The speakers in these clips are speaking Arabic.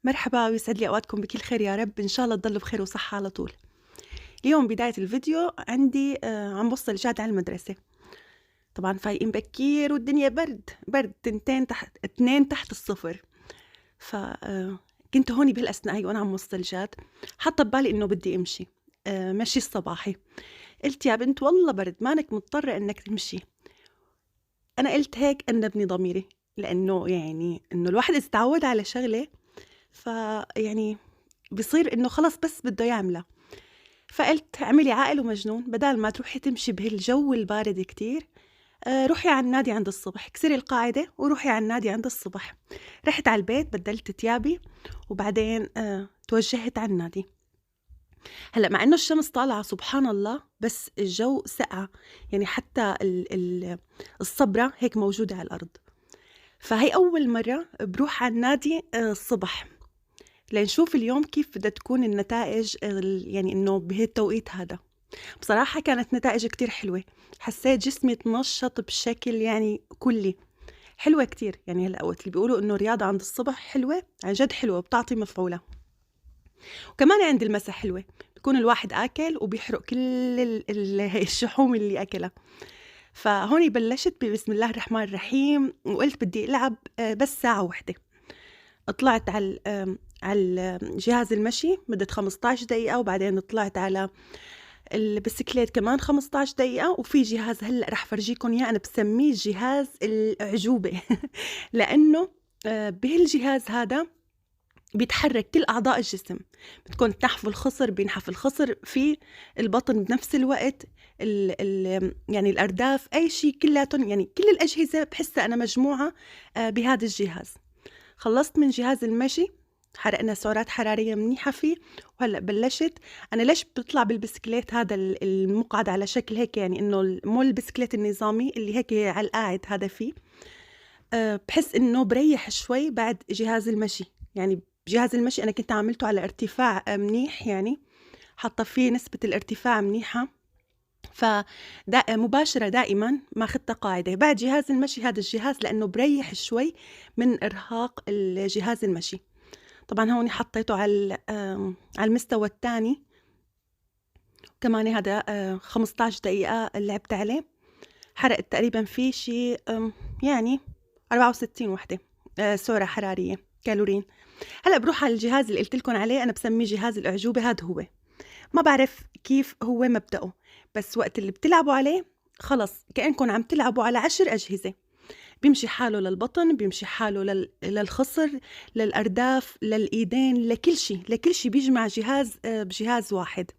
مرحبا ويسعد لي أوقاتكم بكل خير يا رب، إن شاء الله تضلوا بخير وصحة على طول. اليوم بداية الفيديو عندي عم بوصل جاد على المدرسة. طبعا فايقين بكير والدنيا برد اتنين تحت الصفر. ف كنت هوني بهالأثناء وأنا عم وصل جاد، حاطة ببالي إنه بدي أمشي مشي الصباحي. قلت يا بنت والله برد، مانك مضطرة إنك تمشي. أنا قلت هيك أنبني ضميري، لأنه يعني إنه الواحد إذا تعود على شغلة فيعني بصير إنه خلص بس بده يعملها. فقلت اعملي عقل ومجنون، بدال ما تروحي تمشي بهالجو البارد كتير روحي على النادي عند الصبح، كسري القاعدة وروحي على النادي عند الصبح. رحت على البيت بدلت تيابي وبعدين توجهت على النادي. هلأ مع إنه الشمس طالعة سبحان الله، بس الجو سقع، يعني حتى الصبرة هيك موجودة على الأرض. فهي أول مرة بروح على النادي الصبح، لنشوف اليوم كيف بدها تكون النتائج يعني إنه بهالتوقيت هذا. بصراحة كانت نتائج كتير حلوة، حسيت جسمي تنشط بشكل يعني كلي، حلوة كتير. يعني هلأ وقت اللي بيقولوا إنه رياضة عند الصبح حلوة، عن جد حلوة وبتعطي مفعولة. وكمان عند المسا حلوة، بيكون الواحد آكل وبيحرق كل هي الشحوم اللي أكلها. فهوني بلشت بسم الله الرحمن الرحيم وقلت بدي ألعب بس ساعة واحدة. طلعت على جهاز المشي مدة 15 دقيقة، وبعدين طلعت على البسكليت كمان 15 دقيقة، وفي جهاز هلأ رح فرجيكم إياه أنا بسميه جهاز الأعجوبة لأنه بهالجهاز هذا بيتحرك كل أعضاء الجسم، بتكون تنحف الخصر بينحف الخصر في البطن بنفس الوقت، ال يعني الأرداف أي شيء كلاتهم، يعني كل الأجهزة بحسها أنا مجموعة بهذا الجهاز. خلصت من جهاز المشي، حرقنا سعرات حرارية منيحة فيه، وهلأ بلشت. أنا ليش بطلع بالبسكليت هذا المقعد على شكل هيك، يعني إنه مو البسكليت النظامي اللي هيك على القاعد هذا فيه، بحس إنه بريح شوي بعد جهاز المشي. يعني بجهاز المشي أنا كنت عملته على ارتفاع منيح، يعني حاطة فيه نسبة الارتفاع منيحة، مباشرة دائما ما خدت قاعدة. بعد جهاز المشي هذا الجهاز لأنه بريح شوي من إرهاق الجهاز المشي. طبعا هون حطيته على المستوى الثاني كمان، هذا 15 دقيقة لعبت عليه، حرقت تقريبا فيه شيء يعني 64 وحدة سعرة حرارية كالورين. هلأ بروح على الجهاز اللي قلت لكم عليه، أنا بسميه جهاز الأعجوبة. هذا هو، ما بعرف كيف هو مبدأه، بس وقت اللي بتلعبوا عليه خلص كأنكم عم تلعبوا على 10 أجهزة. بيمشي حاله للبطن، بيمشي حاله للخصر، للأرداف، للإيدين، لكل شيء بيجمع جهاز بجهاز واحد.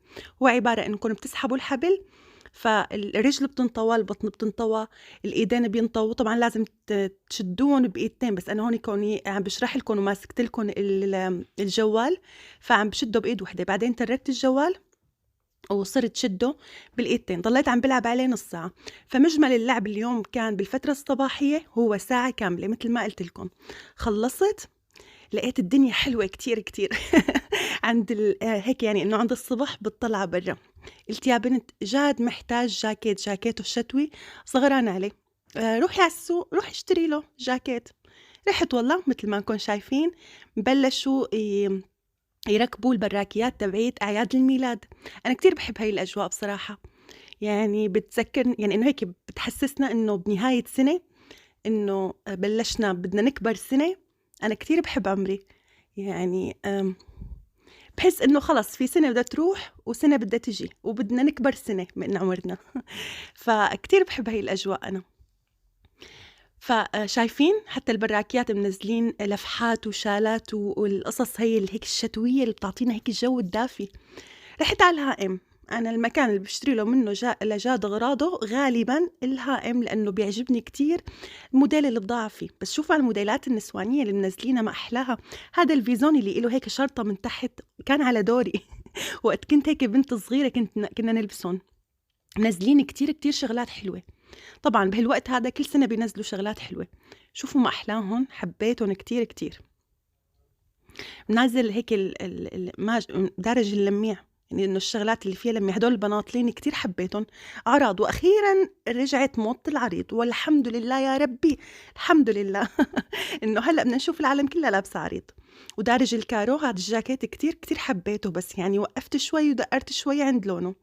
هو عبارة إنكم بتسحبوا الحبل، فالرجل بتنطوى، البطن بتنطوى، الإيدين بينطووا. طبعا لازم تشدون بإيدتين، بس أنا هون كوني عم بشرح لكم وماسكت لكم الجوال، فعم بشده بإيد وحدة. بعدين تركت الجوال وصرت شده بالإيدتين، ضليت عم بلعب عليه نص ساعة. فمجمل اللعب اليوم كان بالفترة الصباحية هو ساعة كاملة مثل ما قلت لكم. خلصت لقيت الدنيا حلوة كتير كتير عند هيك، يعني إنه عند الصبح بتطلع برا. قلت يا بنت جاد محتاج جاكيته الشتوي صغران عليه، روحي على السوق روحي اشتري له جاكيت. رحت والله مثل ما انكم شايفين بلشوا يركبوا البراكيات تبعيت أعياد الميلاد. أنا كتير بحب هاي الأجواء بصراحة، يعني بتذكر يعني إنه هيك بتحسسنا إنه بنهاية سنة، إنه بلشنا بدنا نكبر سنة. أنا كتير بحب عمري، يعني بحس إنه خلص في سنة بدها تروح وسنة بدها تجي وبدنا نكبر سنة من عمرنا فكتير بحب هاي الأجواء أنا. فشايفين حتى البراكيات منزلين لفحات وشالات والقصص هي اللي هيك الشتوية اللي بتعطينا هيك الجو الدافي. رحت على الهائم، أنا المكان اللي بشتري له منه لجاد أغراضه غالبا الهائم، لأنه بيعجبني كتير الموديل اللي بضاعة فيه. بس شوفوا على الموديلات النسوانية اللي منزلينها ما أحلاها. هذا الفيزون اللي له هيك شرطة من تحت كان على دوري وقت كنت هيك بنت صغيرة كنا نلبسهم. منزلين كتير كتير شغلات حلوة. طبعا بهالوقت هذا كل سنة بينزلوا شغلات حلوة. شوفوا ما أحلاهم، حبيتهم كتير كتير. منزل هيك دارج اللميع يعني إنه الشغلات اللي فيها لمّي هدول البناطلين كتير حبيتن، عرض وأخيرًا رجعت موضة العريض، والحمد لله يا ربي، الحمد لله إنه هلأ بدنا نشوف العالم كلّها لابسة عريض، ودارج الكارو هاد الجاكيت كتير، كتير حبيته، بس يعني وقّفت شوي ودقّرت شوي عند لونه.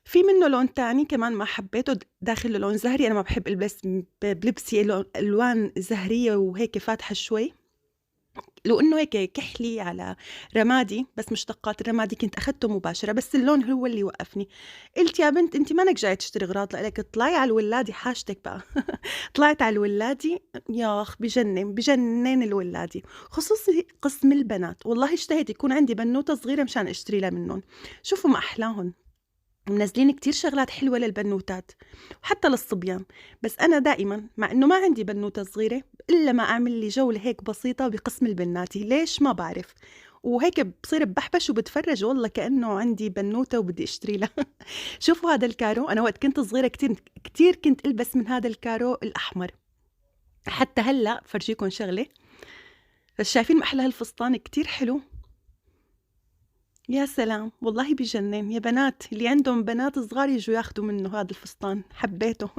في منّه لون تاني كمان ما حبيته داخله لون زهري، أنا ما باحب ألبس بلبسي ألوان زهرية وهيك فاتحة شوي. لو إنه هيك كحلي على رمادي، بس مشتقات الرمادي كنت أخدته مباشرة، بس اللون هو اللي وقّفني. قُلت يا بنت أنتِ مانك جاية تشتري أغراض لإلِك، اطلعي على الولادي حاجتِك بقى. طلعت على الولادي، ياخ بجنن، بجنن الولادي، خصوصي قسم البنات، والله اشتهيت يكون عندي بنوتة صغيرة مشان أشتري لها منّن، شوفوا ما أحلاهن. منزلين كتير شغلات حلوة للبنوتات وحتى للصبيان، بس أنا دائمًا مع إنه ما عندي بنوتة صغيرة إلا ما أعمل لي جولة هيك بسيطة بقسم البناتي، ليش ما بعرف، وهيك بصير ببحبش وبتفرج والله كأنه عندي بنوتة وبدي أشتري لها. شوفوا هذا الكارو، أنا وقت كنت صغيرة كتير كتير كنت ألبس من هذا الكارو الأحمر، حتى هلأ بفرجيكم شغلة، بس شايفين محل هالفستان كتير حلو. يا سلام! والله بيجنن، يا بنات اللي عندهم بنات صغار ييجوا ياخدوا منه هذا الفستان، حبيته.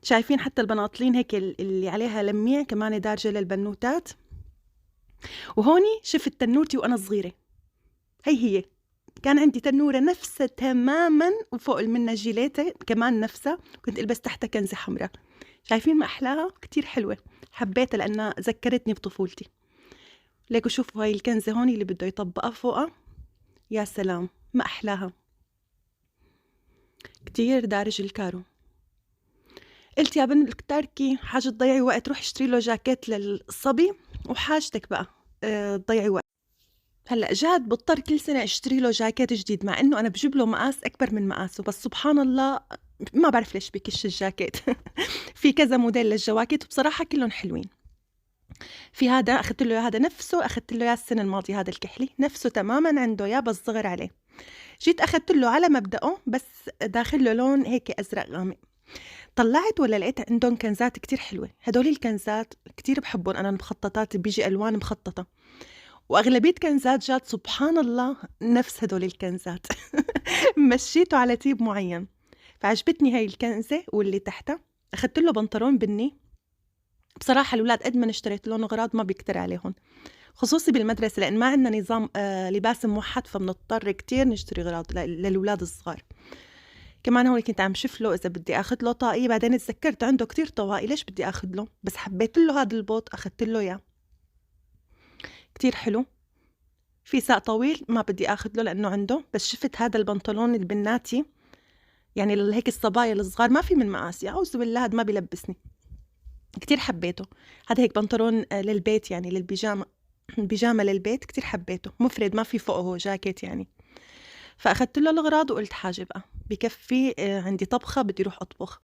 شايفين حتى البناطلين هيك اللي عليها لميع كمان دارجة للبنوتات، وهوني شفت تنورتي وأنا صغيرة، هي كان عندي تنورة نفسها تمامًا وفوق منها جيليتة كمان نفسها، كنت ألبس تحتها كنزة حمرا، شايفين ما أحلاها؟ كتير حلوة، حبيتها لأنها ذكّرتني بطفولتي. ليكوا شوفوا هاي الكنزة هون اللي بده يطبّقها فوقها، يا سلام! ما أحلاها. كتير دارج الكارو. قُلت يا بنت تركي حاجة تضيّعي وقت، روحي اشتري له جاكيت للصبي وحاجتِك بقى تضيّعي وقت. هلأ جاد باضطر كل سنة اشتري له جاكيت جديد، مع إنه أنا باجيب له مقاس أكبر من مقاسه، بس سبحان الله ما بعرف ليش بكِش الجاكيت. في كذا موديل للجواكت وبصراحة كلّن حلوين. في هذا أخدت له إياه، هذا نفسه أخدت له إياه السنة الماضية، هذا الكحلي نفسه تمامًا عنده إياه بس صغر عليه. جيت أخدت له على مبدأه بس داخل له لون هيك أزرق غامق. طلّعت والّا لقيت عندهم كنزات كتير حلوة، هدول الكنزات كتير باحبّن أنا المخططات بييجي ألوان مخططة، وأغلبية كنزات جات سبحان الله نفس هدول الكنزات. مشّيته على تيب معيّن، فعجبتني هاي الكنزة واللي تحتها، أخدت له بنطلون بني، بصراحة الولاد قد ما أنا اشتريت لهم أغراض ما بيكتر عليهن، خصوصي بالمدرسة لإن ما عندنا نظام لباس موحّد فبنضطر كتير نشتري أغراض للولاد الصغار. كمان هون كنت عم شوف له إذا بدي آخد له طاقية، بعدين اتذكرت عنده كتير طواقي ليش بدي آخد له، بس حبيت له هاد البوط أخدت له إياه، كتير حلو. في ساق طويل ما بدي آخد له لإنه عنده، بس شفت هذا البنطلون البناتي يعني هيك الصبايا الصغار ما في من مقاسي، أعوذ بالله هاد ما بيلبسني، كتير حبيته. هذا هيك بنطلون للبيت يعني للبيجامة، بيجامة للبيت كتير حبيته، مفرد ما في فوقه جاكيت يعني. فأخدت له الأغراض وقُلت حاجة بقى، بكفّي عندي طبخة بدي روح أطبخ.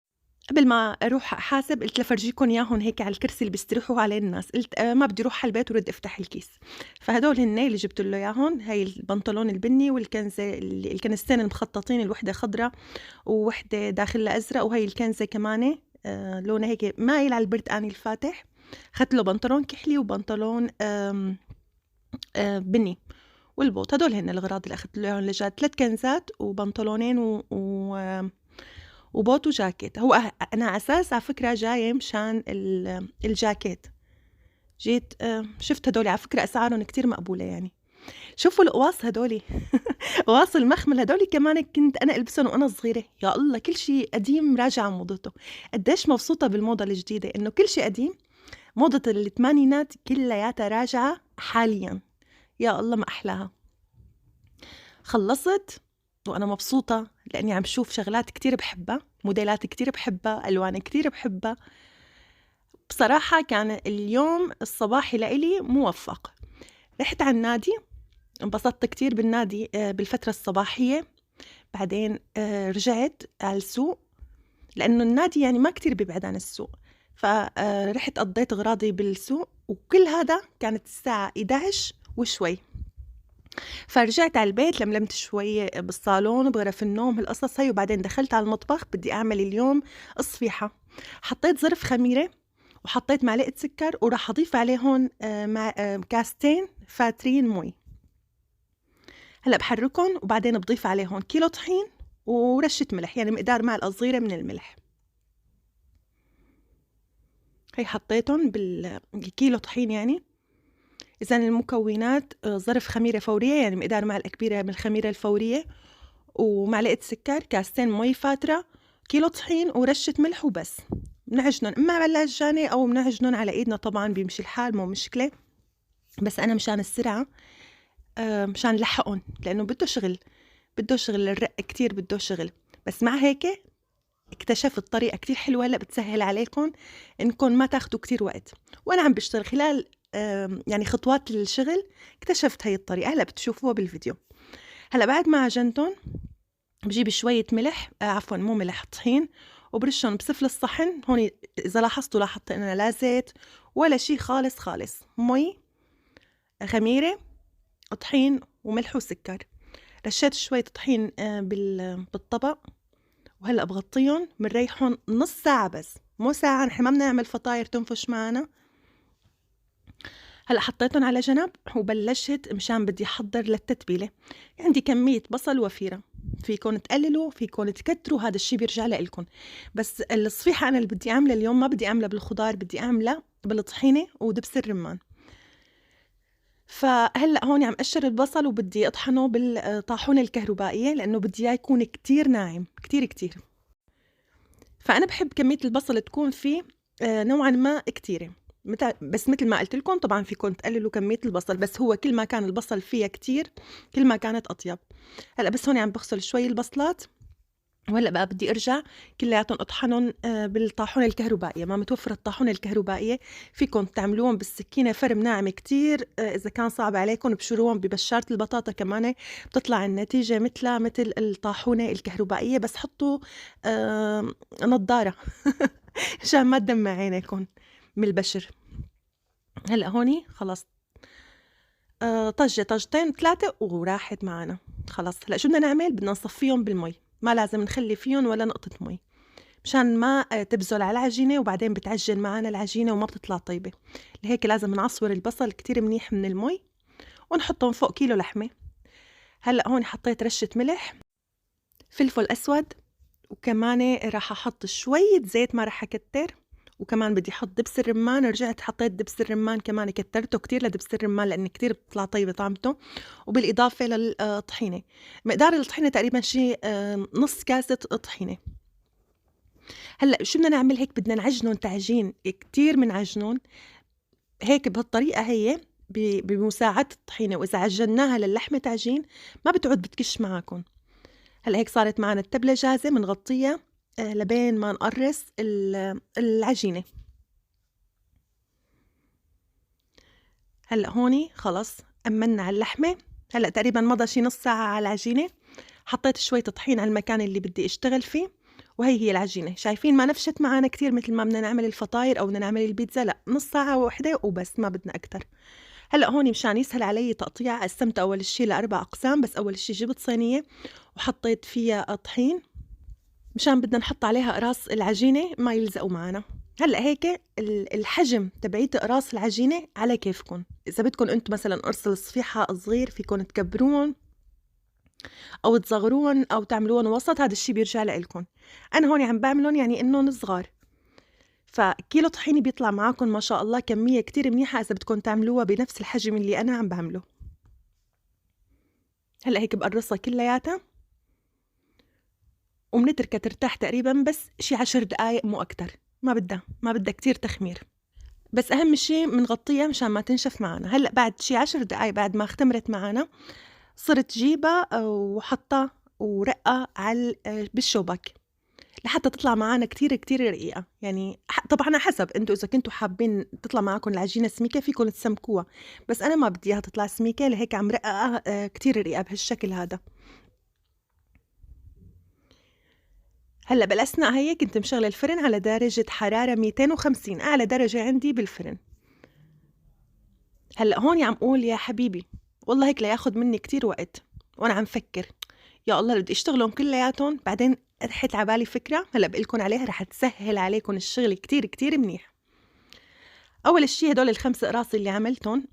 قبل ما أروح أحاسب قُلت لافرجيكم إياهم هيك على الكرسي اللي بيستريحوا عليه الناس، قُلت ما بدي روح على البيت ورد أفتح الكيس، فهدول هن اللي جبت له إياهم، هاي البنطلون البني والكنزة الكنزتين المخططين، الوحدة خضرا ووحدة داخلها أزرق، وهي الكنزة كمان لونها هيك مايل على البرتقاني الفاتح. أخدت له بنطلون كحلي وبنطلون بني والبوط، هدول هن الأغراض اللي أخدت له إياهم لجاد، 3 كنزات وبنطلونين وبوت وجاكيت. هو أنا على أساس على فكرة جاية مشان الجاكيت، جيت شفت هدول على فكرة أسعارهم كتير مقبولة يعني. شوفوا القواص هدول. قواص المخمل هدول كمان كنت أنا ألبسهم وأنا صغيرة، يا الله كل شي قديم راجع موضته. قديش مبسوطة بالموضة الجديدة إنه كل شي قديم، موضة الثمانينات كلّياتها راجعة حاليًا، يا الله ما أحلاها. خلّصت وأنا مبسوطة لإني عم شوف شغلات كتير بحبّها، موديلات كتير بحبّها، ألوان كتير بحبّها. بصراحة كان اليوم الصباحي لإلي موفّق. رحت على النادي، انبسطت كتير بالنادي بالفترة الصباحية، بعدين رجعت على السوق لإنه النادي يعني ما كتير بيبعد عن السوق، رحت قضيت أغراضي بالسوق، وكل هذا كانت الساعة 11 وشوي. فرجعت على البيت لملمت شوي بالصالون بغرف النوم هالقصص هي، وبعدين دخلت على المطبخ بدي أعمل اليوم الصفيحة. حطيت ظرف خميرة وحطيت معلقة سكر وراح أضيف عليهن كاستين فاترين مي. هلا بحركهم وبعدين بضيف عليهم كيلو طحين ورشة ملح، يعني مقدار معلقة صغيرة من الملح. هي حطيتهم بالكيلو طحين يعني. إذن المكونات ظرف خميرة فورية، يعني مقدار معلقة كبيرة من الخميرة الفورية، ومعلقة سكر، كاستين مي فاترة، كيلو طحين ورشة ملح وبس. بنعجنن إما على العجانة أو بنعجنن على إيدنا، طبعا بيمشي الحال مو مشكلة، بس أنا مشان السرعة مشان لحقهم، لأنه بده شغل الرق كتير بده شغل. بس مع هيك اكتشفت طريقة كتير حلوة هلأ بتسهل عليكم إنكم ما تاخدوا كتير وقت. وأنا عم بشتغل خلال يعني خطوات الشغل اكتشفت هاي الطريقة، هلأ بتشوفوها بالفيديو. هلأ بعد ما عجنتهم بجيب شوية ملح، عفوا مو ملح، طحين، وبرشهم بسفل الصحن. هون إذا لاحظت أنا لا زيت ولا شي خالص خالص، مي، خميرة، طحين وملح وسكر. رشيت شوية طحين بالطبق، وهلأ بغطيهم بنريحهم نص ساعة بس، مو ساعة، نحن ما بنعمل فطاير تنفش معنا. هلأ حطيتهم على جنب وبلشت مشان بدي أحضر للتتبيلة. عندي كمية بصل وفيرة، فيكن تقللوا فيكن تكتروا، هذا الشي بيرجع لإلكن. بس الصفيحة أنا اللي بدي أعملها اليوم ما بدي أعملها بالخضار، بدي أعملها بالطحينة ودبس الرمان. فهلأ هون عم أقشر البصل وبدي أطحنه بالطاحونة الكهربائية، لأنه بدي إياه يكون كتير ناعم، كتير كتير. فأنا بحب كمية البصل تكون فيه نوعا ما كتيرة، بس مثل ما قلت لكم طبعا فيكم تقللوا كمية البصل، بس هو كل ما كان البصل فيها كتير كل ما كانت أطيب. هلأ بس هون عم بغسل شوي البصلات، وهلأ بقى بدي أرجع كلياتهم أطحنهم بالطاحونة الكهربائية. ما متوفرة الطاحونة الكهربائية فيكم تعملوهم بالسكينة فرم ناعم كتير. إذا كان صعب عليكم بشروهم ببشارة البطاطا كمان بتطلع النتيجة مثل الطاحونة الكهربائية، بس حطوا نظارة عشان ما تدمع عينيكم من البشر. هلأ هوني خلص طجتين 3 وراحت معنا خلص. هلأ شو بدنا نعمل؟ بدنا نصفيهم بالمي، ما لازم نخلي فيهم ولا نقطة مي مشان ما تبزل على العجينة وبعدين بتعجن معنا العجينة وما بتطلع طيبة. لهيك لازم نعصور البصل كتير منيح من المي ونحطهم فوق كيلو لحمة. هلأ هون حطيت رشة ملح، فلفل أسود، وكمان راح أحط شوية زيت، ما راح أكتر. وكمان بدي أحط دبس الرمان، رجعت حطيت دبس الرمان كمان، كترته كتير لدبس الرمان لأن كتير بتطلع طيبة طعمته. وبالإضافة للطحينة، مقدار الطحينة تقريبا شي نص كاسة طحينة. هلأ شو بدنا نعمل؟ هيك بدنا نعجنهم تعجين كتير منعجنون هيك بهالطريقة هي بمساعدة الطحينة، وإذا عجناها للحمة تعجين ما بتعود بتكش معاكم. هلأ هيك صارت معنا التبلة جاهزة، منغطيها لبين ما نقرص العجينة. هلأ هوني خلص أمنا على اللحمة. هلأ تقريبا مضى شي نص ساعة على العجينة. حطيت شوية طحين على المكان اللي بدي اشتغل فيه، وهي هي العجينة. شايفين ما نفشت معنا كتير مثل ما بدنا نعمل الفطاير أو بدنا نعمل البيتزا، لا نص ساعة واحدة وبس، ما بدنا أكتر. هلأ هوني مشان يسهل علي تقطيع قسمت أول شي ل4 أقسام. بس أول شي جبت صينية وحطيت فيها طحين مشان بدنا نحط عليها قراص العجينة ما يلزقوا معنا. هلأ هيك الحجم تبعيت قراص العجينة على كيفكم. إذا بدكم أنتم مثلا قرص الصفيحة صغير فيكم تكبرون أو تصغرون أو تعملون وسط، هذا الشي بيرجع لإلكم. أنا هون عم بعملهم يعني إنهم صغار، فكيلو طحيني بيطلع معاكم ما شاء الله كمية كتير منيحة إذا بدكم تعملوها بنفس الحجم اللي أنا عم بعمله. هلأ هيك بقرصها كلياتها وبنتركها ترتاح تقريبا بس شي 10 دقايق مو أكتر، ما بدها كتير تخمير. بس أهم شي بنغطيها مشان ما تنشف معنا. هلأ بعد شي 10 دقايق بعد ما اختمرت معنا صرت جيبها وحطها ورقة على بالشوبك لحتى تطلع معنا كتير كتير رقيقة. يعني طبعا على حسب انتوا إذا كنتوا حابين تطلع معكم العجينة سميكة فيكم تسمكوها، بس أنا ما بدي إياها تطلع سميكة، لهيك عم رققها كتير رقيقة بهالشكل هذا. هلأ بالأثناء هي كنت مشغلة الفرن على درجة حرارة 250، أعلى درجة عندي بالفرن. هلأ هون عم قول يا حبيبي والله هيك لياخد مني كتير وقت، وأنا عم فكر يا الله بدي اشتغلهم كلياتهم. بعدين رحت على بالي فكرة هلأ بقلكن عليها رح تسهل عليكم الشغل كتير كتير منيح. أول شي هدول ال5 أقراص اللي عملتهم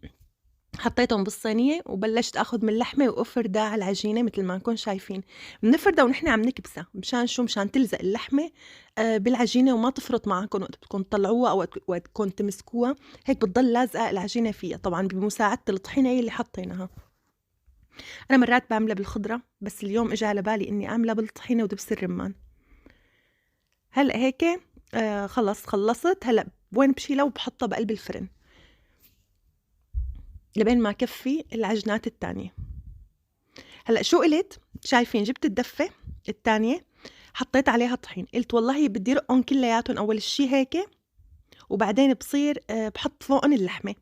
حطيتهم بالصينية وبلشت اخذ من اللحمة وافردها على العجينة مثل ما نكون شايفين. بنفردها ونحن عم نكبسها مشان شو؟ مشان تلزق اللحمة بالعجينة وما تفرط معكم وقت بدكم تطلعوها او وقت بدكم تمسكوها، هيك بتضل لازقة العجينة فيها، طبعا بمساعدة الطحينة هي اللي حطيناها. انا مرات بعملها بالخضرة، بس اليوم اجى على بالي اني اعملها بالطحينة ودبس الرمان. هلا هيك خلص خلصت. هلا وين بشيلها؟ وبحطها بقلب الفرن لبين ما كفي العجنات التانية. هلا شو قلت؟ شايفين جبت الدفة التانية حطيت عليها طحين، قلت والله بدي رقهم كلياتهم اول شي هيك، وبعدين بصير بحط فوقهم اللحمة.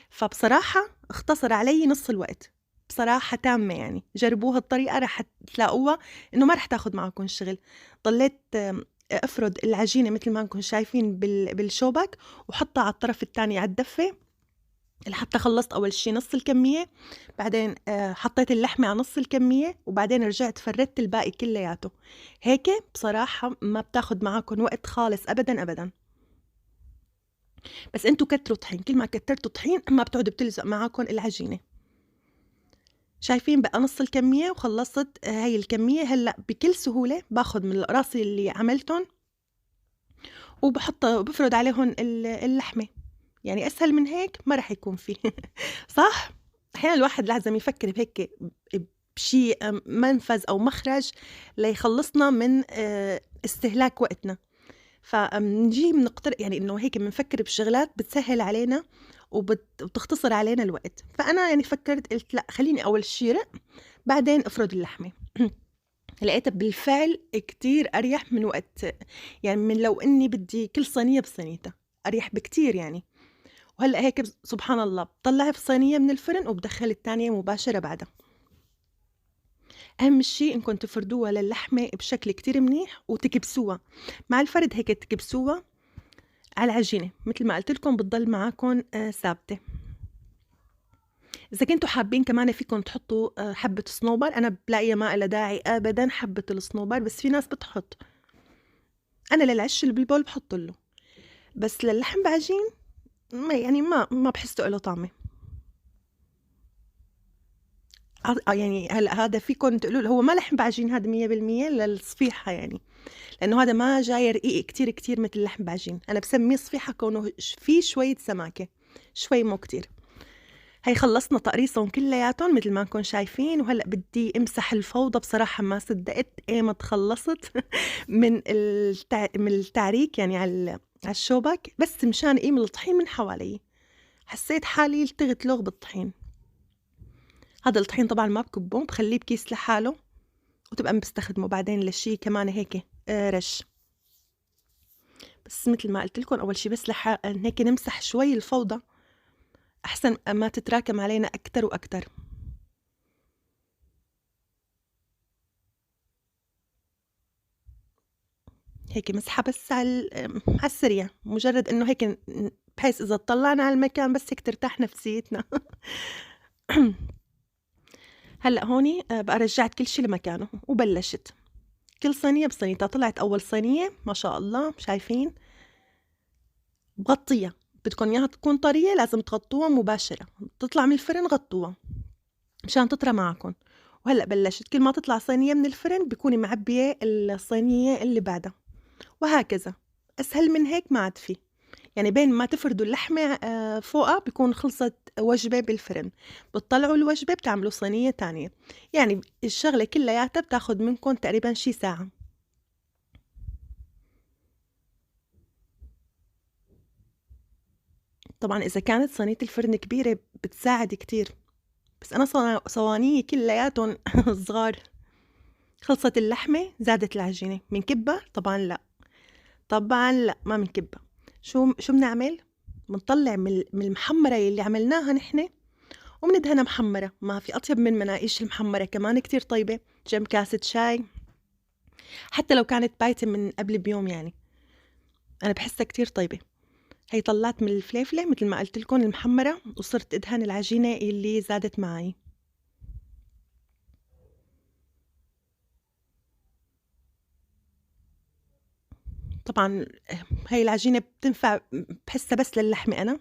فبصراحة اختصر علي نص الوقت، بصراحة تامة يعني. جربوها الطريقة رح تلاقوها انه ما رح تاخد معكم شغل. ضليت افرد العجينة مثل ما انكم شايفين بالشوبك، وحطها على الطرف الثاني على الدفة لحتى خلصت أول شي نص الكمية، بعدين حطيت اللحمة على نص الكمية، وبعدين رجعت فردت الباقي كلياته. هيك بصراحة ما بتاخد معاكم وقت خالص أبدا أبدا. بس انتو كتروا طحين، كل ما كترتوا طحين ما بتقعد بتلزق معاكم العجينة. شايفين بقى نص الكمية وخلصت هاي الكمية. هلأ بكل سهولة باخد من الأقراص اللي عملتهم وبحط وبفرد عليهم اللحمة. يعني أسهل من هيك ما رح يكون فيه. صح؟ أحيانا الواحد لازم يفكر بهيك بشي منفذ أو مخرج ليخلصنا من استهلاك وقتنا. فنجي بنقترح يعني إنه هيك بنفكر بشغلات بتسهل علينا وبتختصر علينا الوقت. فأنا يعني فكرت قلت لأ، خليني أول شي رق بعدين أفرد اللحمة. لقيتها بالفعل كتير أريح من وقت، يعني من لو إني بدي كل صينية بصينيتها، أريح بكتير يعني. وهلأ هيك سبحان الله بطلعها في صينية من الفرن وبدخل التانية مباشرة بعدها. أهم شي إنكم تفردوها للحمة بشكل كتير منيح وتكبسوها. مع الفرد هيك تكبسوها على العجينة مثل ما قلت لكم بتضل معاكم ثابتة. إذا كنتوا حابين كمان فيكم تحطوا حبة صنوبر، أنا بلاقيها ما إلها داعي أبدا حبة الصنوبر، بس في ناس بتحط. أنا للعش اللي بالبول بحط له، بس للحم بعجين ما يعني ما بحسه له طعمة. يعني هلا هذا فيكم تقولوا هو ما لحم بعجين، هذا 100% للصفيحة يعني، لأنه هذا ما جاي رقيق كتير كتير مثل اللحم بعجين. أنا بسميه صفيحة كونه فيه شوية سماكة، شوي مو كتير. هي خلصنا تقريصهم كلياتهم مثل ما انكم شايفين. وهلا بدي امسح الفوضى، بصراحة ما صدقت ايمت خلصت من التعريك يعني على الشوبك، بس مشان ايم الطحين من حوالي. حسيت حالي التغت لغ بالطحين. هذا الطحين طبعا ما بكبه، بخليه بكيس لحاله وتبقى بستخدمه بعدين لشي كمان هيك رش. بس مثل ما قلت لكم اول شي بس هيك نمسح شوي الفوضى احسن ما تتراكم علينا اكتر واكتر. هيك مسحة بس على السريع، مجرد انه هيك بحيث اذا اطلعنا على المكان بس هيك ترتاح نفسيتنا. هلا هوني بقى رجعت كل شي لمكانه وبلشت كل صينية بصينيتها. طلعت اول صينية ما شاء الله شايفين بغطيها، بدكم اياها تكون طرية لازم تغطوها مباشرة، تطلع من الفرن غطوها مشان تطرى معكم. وهلا بلشت كل ما تطلع صينية من الفرن بكوني معبية الصينية اللي بعدها، وهكذا. اسهل من هيك ما عاد في. يعني بين ما تفردوا اللحمة فوقها بيكون خلصت وجبة بالفرن، بتطلعوا الوجبة بتعملوا صينية تانية. يعني الشغلة كلياتها بتاخد منكم تقريبا شي ساعة. طبعا إذا كانت صينية الفرن كبيرة بتساعد كتير، بس أنا صوانية كلياتهم صغار. خلصت اللحمة زادت العجينة، منكبها؟ طبعا لا، طبعا لا ما منكبها. شو بنعمل؟ بنطلع من المحمرة اللي عملناها نحن ومندهنها محمرة. ما في أطيب من مناقيش المحمرة، كمان كتير طيبة جنب كاسة شاي، حتى لو كانت بايتة من قبل بيوم يعني أنا بحسها كتير طيبة. هي طلعت من الفليفلة مثل ما قلت لكم المحمرة، وصرت أدهن العجينة اللي زادت معي. طبعا هاي العجينة بتنفع بحسها بس للحمة أنا،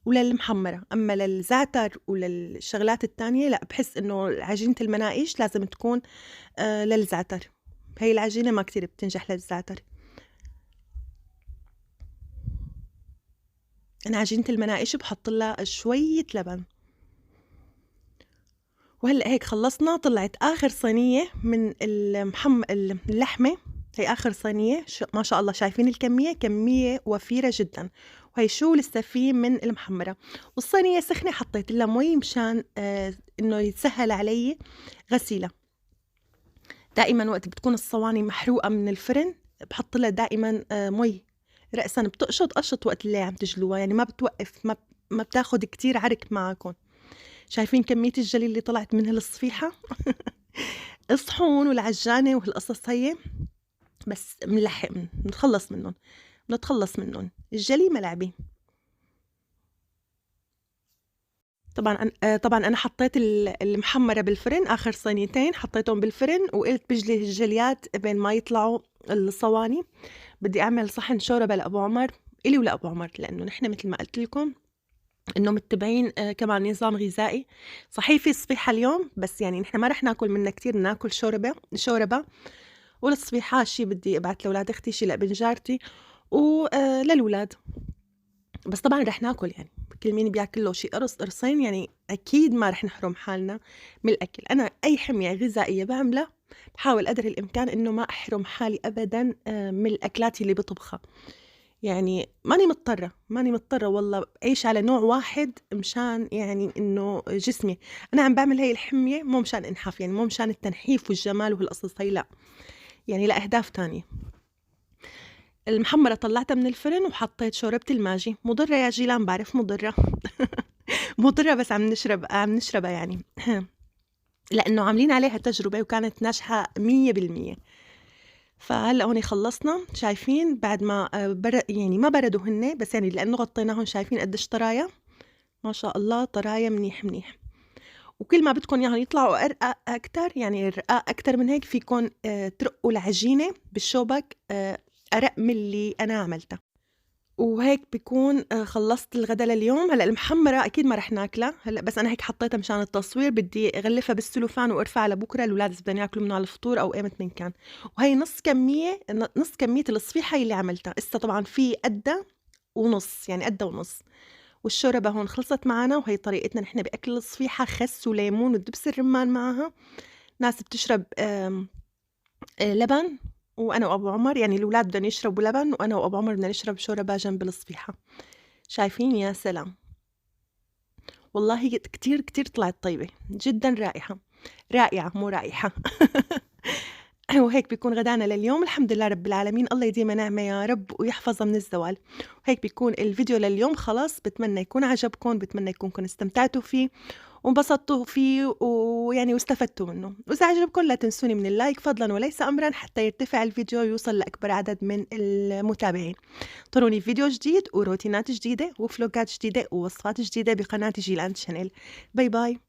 وللمحمرة. أما للزعتر وللشغلات التانية لأ، بحس إنه عجينة المناقيش لازم تكون للزعتر. هي العجينة ما كتير بتنجح للزعتر. أنا عجينة المناقيش بحط لها شوية لبن. وهلأ هيك خلصنا. طلعت آخر صينية من اللحمة. هي آخر صينية. ما شاء الله، شايفين الكمية؟ كمية وفيرة جدا. وهي شو لسه فيه من المحمرة. والصينية سخنة، حطيت لها مي مشان إنه يتسهل علي غسيلها. دائما وقت بتكون الصواني محروقة من الفرن بحط لها دائما مي، رأسا بتقشط قشط وقت اللي عم تجلوها، يعني ما بتوقف، ما بتاخد كتير عرك معكم. شايفين كمية الجلي اللي طلعت من هالصفيحة؟ الصحون والعجانة وهالقصص هي بس منلحق بنتخلص منهم. الجلي ملعبي. طبعا أنا حطيت المحمرة بالفرن. آخر صينيتين حطيتهم بالفرن وقلت بجلي الجليات بين ما يطلعوا الصواني. بدي أعمل صحن شوربة لأبو عمر، إلي ولأبو عمر، لأنه نحن مثل ما قلت لكم إنه متبعين كمان نظام غذائي صحيح. في صفيحة اليوم بس يعني نحن ما رح ناكل منها كتير، ناكل شوربة. والصفيحة شي بدي ابعت لأولاد اختي، شي لابن جارتي وللولاد. بس طبعا رح ناكل، يعني كل مين بياكل له شي قرص قرصين، يعني اكيد ما رح نحرم حالنا من الاكل. انا اي حمية غذائية بعملها بحاول قدر الامكان انه ما احرم حالي ابدا من الاكلات اللي بطبخها. يعني ماني مضطرة والله أعيش على نوع واحد مشان يعني إنه جسمي. أنا عم بعمل هاي الحمية مو مشان إنحاف، يعني مو مشان التنحيف والجمال وهالقصص هاي، لا، يعني لأهداف تانية. المحمرة طلعتها من الفرن وحطيت شوربة الماجي. مضرة يا جيلان، بعرف مضرة. مضرة بس عم نشربها يعني. لأنه عاملين عليها تجربة وكانت ناجحة 100%. فهلا هون خلصنا. شايفين بعد ما يعني ما بردوا هن، بس يعني لأنه غطيناهم شايفين قديش طرايا، ما شاء الله طرايا منيح. وكل ما بدكم اياهم يطلعوا أرقى أكتر، يعني رقاق أكتر من هيك، فيكم ترقوا العجينة بالشوبك أرق من اللي أنا عملتها. وهيك بكون خلصت الغدا لليوم. هلا المحمرة أكيد ما رح ناكلها هلا، بس أنا هيك حطيتها مشان التصوير. بدي أغلفها بالسلوفان وأرفعها لبكرة الأولاد إذا بدهم ياكلوا منها على الفطور أو أيمت من كان. وهي نص كمية الصفيحة اللي عملتها. إسا طبعا في قدة ونص، يعني قدة ونص. والشوربة هون خلصت معنا. وهي طريقتنا نحن بأكل الصفيحة: خس وليمون ودبس الرمان معها. ناس بتشرب لبن، وأنا وأبو عمر يعني الأولاد بدهم يشربوا لبن، وأنا وأبو عمر بدنا نشرب شوربة جنب الصفيحة. شايفين؟ يا سلام، والله كتير طلعت طيبة جدا، رائعة مو رائحة. وهيك بيكون غدانا لليوم. الحمد لله رب العالمين، الله يديمها نعمة يا رب ويحفظها من الزوال. وهيك بيكون الفيديو لليوم خلاص. بتمنى يكون عجبكم، بتمنى يكونكم استمتعتوا فيه وانبسطتوا فيه ويعني واستفدتوا منه. وإذا عجبكم لا تنسوني من اللايك فضلا وليس أمرا، حتى يرتفع الفيديو ويوصل لأكبر عدد من المتابعين. انطروني فيديو جديد وروتينات جديدة وفلوقات جديدة ووصفات جديدة بقناة جيلان شانيل. باي باي.